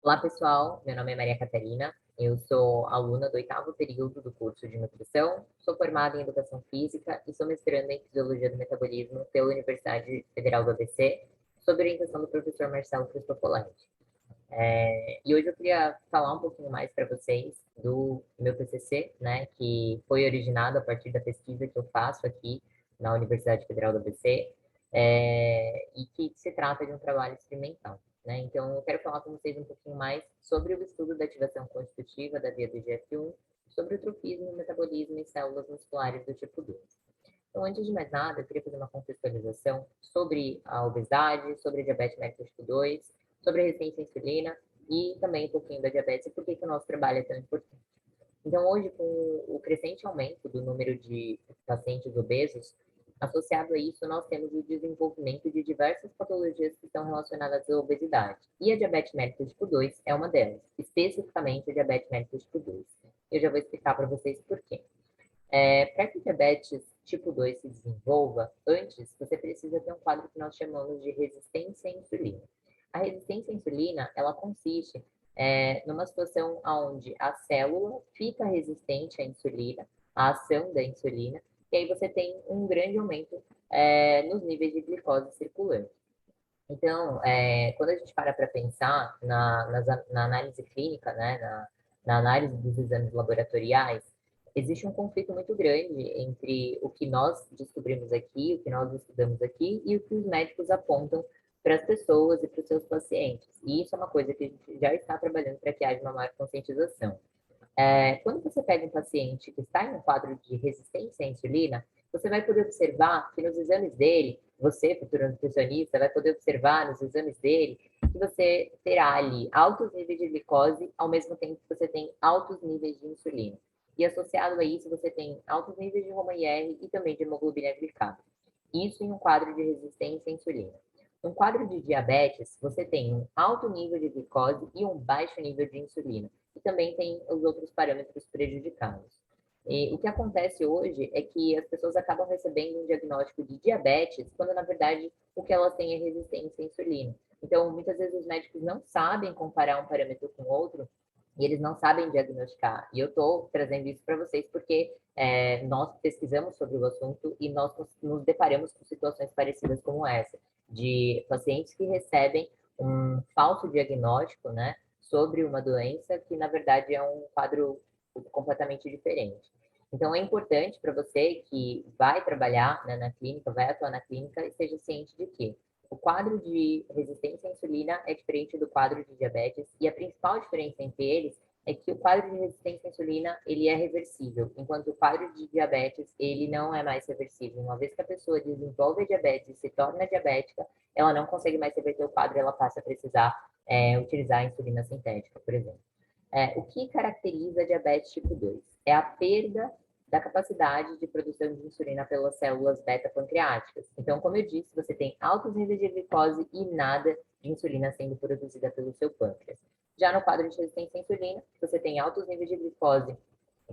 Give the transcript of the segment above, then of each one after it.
Olá, pessoal. Meu nome é Maria Catarina. Eu sou aluna do oitavo período do curso de nutrição. Sou formada em educação física e sou mestranda em fisiologia do metabolismo pela Universidade Federal do ABC, sob orientação do professor Marcelo Cristoffolatti. E hoje eu queria falar um pouquinho mais para vocês do meu TCC, né, que foi originado a partir da pesquisa que eu faço aqui na Universidade Federal do ABC, e que se trata de um trabalho experimental, né? Então, eu quero falar com vocês um pouquinho mais sobre o estudo da ativação constitutiva da via do IGF-1, sobre o tropismo, metabolismo em células musculares do tipo 2. Então, antes de mais nada, eu queria fazer uma contextualização sobre a obesidade, sobre a diabetes mellitus tipo 2, sobre a resistência à insulina e também um pouquinho da diabetes e por que o nosso trabalho é tão importante. Então, hoje, com o crescente aumento do número de pacientes obesos, associado a isso, nós temos o desenvolvimento de diversas patologias que estão relacionadas à obesidade. E a diabetes mellitus tipo 2 é uma delas, especificamente a diabetes mellitus tipo 2. Eu já vou explicar para vocês por quê. Para que o diabetes tipo 2 se desenvolva, antes você precisa ter um quadro que nós chamamos de resistência à insulina. A resistência à insulina, ela consiste numa situação onde a célula fica resistente à insulina, à ação da insulina, e aí você tem um grande aumento nos níveis de glicose circulante. Então, quando a gente para pensar na análise clínica, né, na análise dos exames laboratoriais, existe um conflito muito grande entre o que nós descobrimos aqui, o que nós estudamos aqui e o que os médicos apontam para as pessoas e para os seus pacientes. E isso é uma coisa que a gente já está trabalhando para que haja uma maior conscientização. Quando você pega um paciente que está em um quadro de resistência à insulina, você vai poder observar que nos exames dele, você, futuro nutricionista, vai poder observar nos exames dele que você terá ali altos níveis de glicose, ao mesmo tempo que você tem altos níveis de insulina. E associado a isso, você tem altos níveis de Roma-IR e também de hemoglobina glicada. Isso em um quadro de resistência à insulina. No quadro de diabetes, você tem um alto nível de glicose e um baixo nível de insulina. E também tem os outros parâmetros prejudicados. E o que acontece hoje é que as pessoas acabam recebendo um diagnóstico de diabetes, quando na verdade o que elas têm é resistência à insulina. Então, muitas vezes os médicos não sabem comparar um parâmetro com outro e eles não sabem diagnosticar. E eu estou trazendo isso para vocês porque nós pesquisamos sobre o assunto e nós nos deparamos com situações parecidas como essa, de pacientes que recebem um falso diagnóstico, né, sobre uma doença que, na verdade, é um quadro completamente diferente. Então, é importante para você que vai trabalhar, né, na clínica, vai atuar na clínica, esteja ciente de que o quadro de resistência à insulina é diferente do quadro de diabetes, e a principal diferença entre eles é que o quadro de resistência à insulina, ele é reversível, enquanto o quadro de diabetes, ele não é mais reversível. Uma vez que a pessoa desenvolve a diabetes e se torna diabética, ela não consegue mais reverter o quadro, ela passa a precisar utilizar a insulina sintética, por exemplo. O que caracteriza a diabetes tipo 2? É a perda da capacidade de produção de insulina pelas células beta-pancreáticas. Então, como eu disse, você tem altos níveis de glicose e nada de insulina sendo produzida pelo seu pâncreas. Já no quadro de resistência à insulina, você tem altos níveis de glicose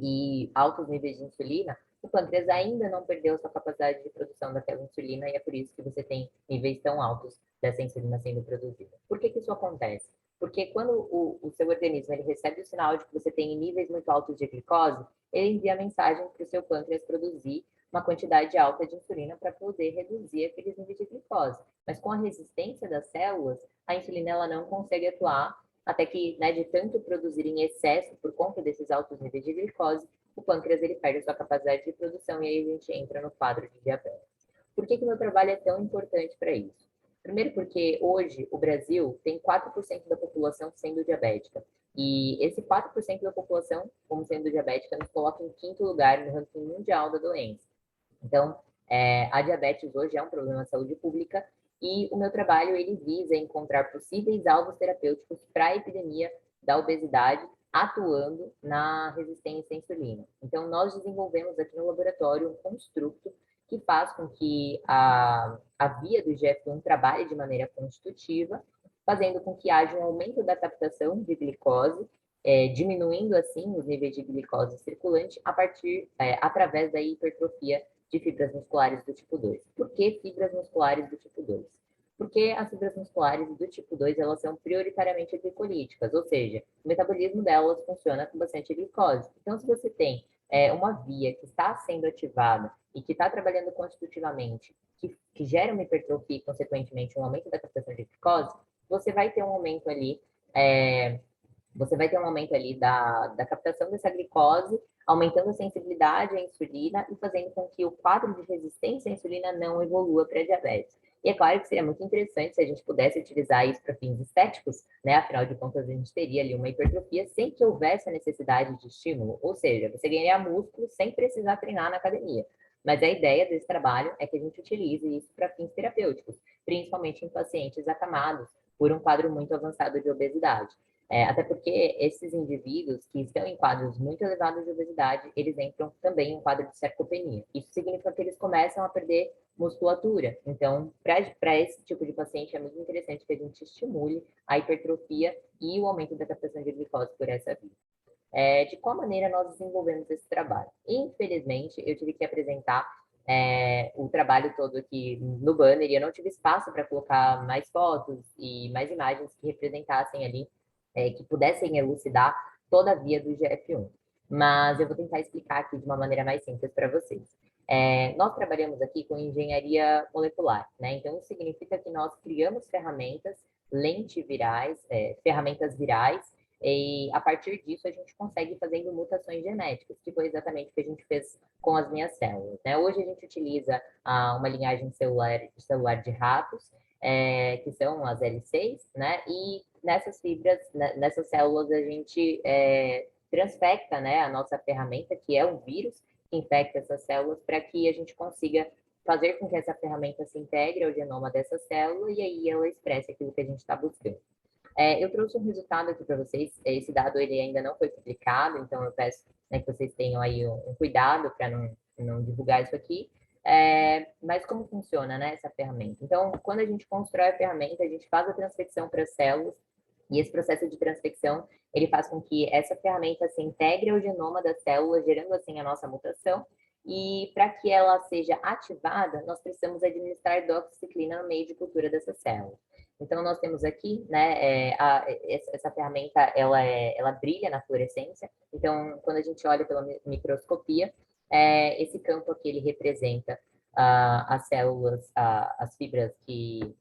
e altos níveis de insulina, o pâncreas ainda não perdeu sua capacidade de produção daquela insulina e é por isso que você tem níveis tão altos dessa insulina sendo produzida. Por que isso acontece? Porque quando o seu organismo ele recebe o sinal de que você tem níveis muito altos de glicose, ele envia a mensagem para o seu pâncreas produzir uma quantidade alta de insulina para poder reduzir aqueles níveis de glicose. Mas com a resistência das células, a insulina ela não consegue atuar até que, né, de tanto produzir em excesso por conta desses altos níveis de glicose, o pâncreas ele perde a sua capacidade de produção e aí a gente entra no quadro de diabetes. Por que o meu trabalho é tão importante para isso? Primeiro porque hoje o Brasil tem 4% da população sendo diabética. E esse 4% da população, como sendo diabética, nos coloca em quinto lugar no ranking mundial da doença. Então, a diabetes hoje é um problema de saúde pública e o meu trabalho ele visa encontrar possíveis alvos terapêuticos para a epidemia da obesidade, atuando na resistência à insulina. Então, nós desenvolvemos aqui no laboratório um construto que faz com que a via do IGF-1 trabalhe de maneira constitutiva, fazendo com que haja um aumento da captação de glicose, diminuindo assim os níveis de glicose circulante através da hipertrofia de fibras musculares do tipo 2. Por que fibras musculares do tipo 2? Porque as fibras musculares do tipo 2, elas são prioritariamente glicolíticas, ou seja, o metabolismo delas funciona com bastante glicose. Então, se você tem uma via que está sendo ativada e que está trabalhando constitutivamente, que gera uma hipertrofia e, consequentemente, um aumento da captação de glicose, você vai ter um aumento ali é, da captação dessa glicose, aumentando a sensibilidade à insulina e fazendo com que o quadro de resistência à insulina não evolua para diabetes. E é claro que seria muito interessante se a gente pudesse utilizar isso para fins estéticos, né? Afinal de contas, a gente teria ali uma hipertrofia sem que houvesse a necessidade de estímulo, ou seja, você ganharia músculo sem precisar treinar na academia. Mas a ideia desse trabalho é que a gente utilize isso para fins terapêuticos, principalmente em pacientes acamados por um quadro muito avançado de obesidade. Até porque esses indivíduos que estão em quadros muito elevados de obesidade, eles entram também em quadro de sarcopenia. Isso significa que eles começam a perder musculatura. Então, para esse tipo de paciente, é muito interessante que a gente estimule a hipertrofia e o aumento da captação de glicose por essa via. De qual maneira nós desenvolvemos esse trabalho? Infelizmente, eu tive que apresentar o trabalho todo aqui no banner e eu não tive espaço para colocar mais fotos e mais imagens que representassem ali, que pudessem elucidar toda a via do GF1. Mas eu vou tentar explicar aqui de uma maneira mais simples para vocês. Nós trabalhamos aqui com engenharia molecular, né? Então, isso significa que nós criamos ferramentas lentivirais, ferramentas virais, e a partir disso a gente consegue fazendo mutações genéticas, que foi exatamente o que a gente fez com as minhas células, né? Hoje a gente utiliza uma linhagem celular de ratos, que são as L6, né? E nessas fibras, nessas células, a gente transfecta, né, a nossa ferramenta, que é um vírus que infecta essas células, para que a gente consiga fazer com que essa ferramenta se integre ao genoma dessa célula e aí ela expresse aquilo que a gente está buscando. Eu trouxe um resultado aqui para vocês. Esse dado ele ainda não foi publicado, então eu peço, né, que vocês tenham aí um cuidado para não divulgar isso aqui. Mas como funciona, né, essa ferramenta? Então, quando a gente constrói a ferramenta, a gente faz a transfecção para as células e esse processo de transfecção ele faz com que essa ferramenta se integre ao genoma da célula, gerando assim a nossa mutação. E para que ela seja ativada, nós precisamos administrar doxiciclina no meio de cultura dessa célula. Então, nós temos aqui, né, essa ferramenta, ela brilha na fluorescência. Então, quando a gente olha pela microscopia, esse campo aqui, ele representa as células, as fibras que...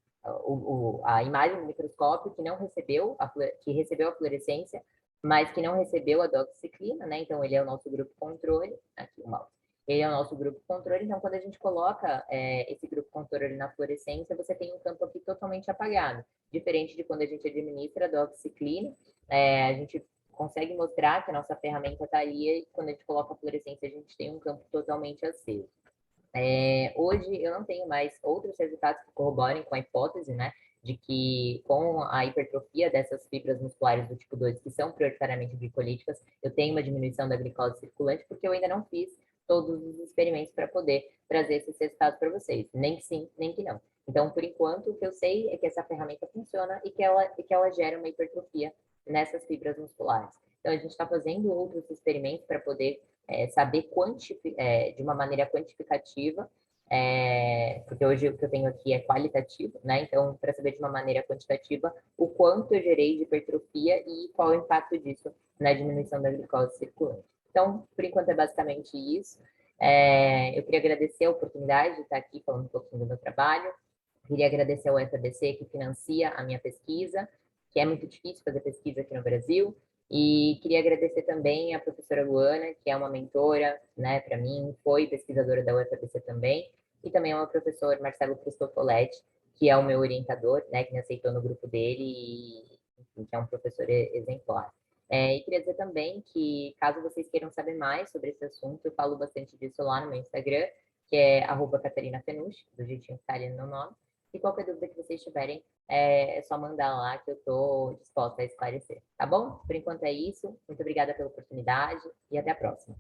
a imagem do microscópio que não recebeu, que recebeu a fluorescência, mas que não recebeu a doxiciclina, né? Então, ele é o nosso grupo controle. Aqui, o mouse. Ele é o nosso grupo controle, então quando a gente coloca esse grupo controle na fluorescência, você tem um campo aqui totalmente apagado. Diferente de quando a gente administra a doxiciclina, a gente consegue mostrar que a nossa ferramenta está ali e quando a gente coloca a fluorescência, a gente tem um campo totalmente aceso. Hoje eu não tenho mais outros resultados que corroborem com a hipótese, né, de que com a hipertrofia dessas fibras musculares do tipo 2, que são prioritariamente glicolíticas, eu tenho uma diminuição da glicose circulante, porque eu ainda não fiz todos os experimentos para poder trazer esses resultados para vocês. Nem que sim, nem que não. Então, por enquanto, o que eu sei é que essa ferramenta funciona e que ela gera uma hipertrofia nessas fibras musculares. Então, a gente está fazendo outros experimentos para poder saber de uma maneira quantificativa, porque hoje o que eu tenho aqui é qualitativo, né? Então, para saber de uma maneira quantitativa o quanto eu gerei de hipertrofia e qual o impacto disso na diminuição da glicose circulante. Então, por enquanto é basicamente isso. Eu queria agradecer a oportunidade de estar aqui falando um pouquinho do meu trabalho. Queria agradecer ao FABC que financia a minha pesquisa, que é muito difícil fazer pesquisa aqui no Brasil. E queria agradecer também a professora Luana, que é uma mentora, né, para mim, foi pesquisadora da UFABC também, e também ao professor Marcelo Cristofoletti, que é o meu orientador, né, que me aceitou no grupo dele e enfim, que é um professor exemplar. E queria dizer também que, caso vocês queiram saber mais sobre esse assunto, eu falo bastante disso lá no meu Instagram, que é @CatarinaFenucci, do jeitinho que está ali no meu nome. E qualquer dúvida que vocês tiverem, é só mandar lá que eu estou disposta a esclarecer, tá bom? Por enquanto é isso. Muito obrigada pela oportunidade e até a próxima.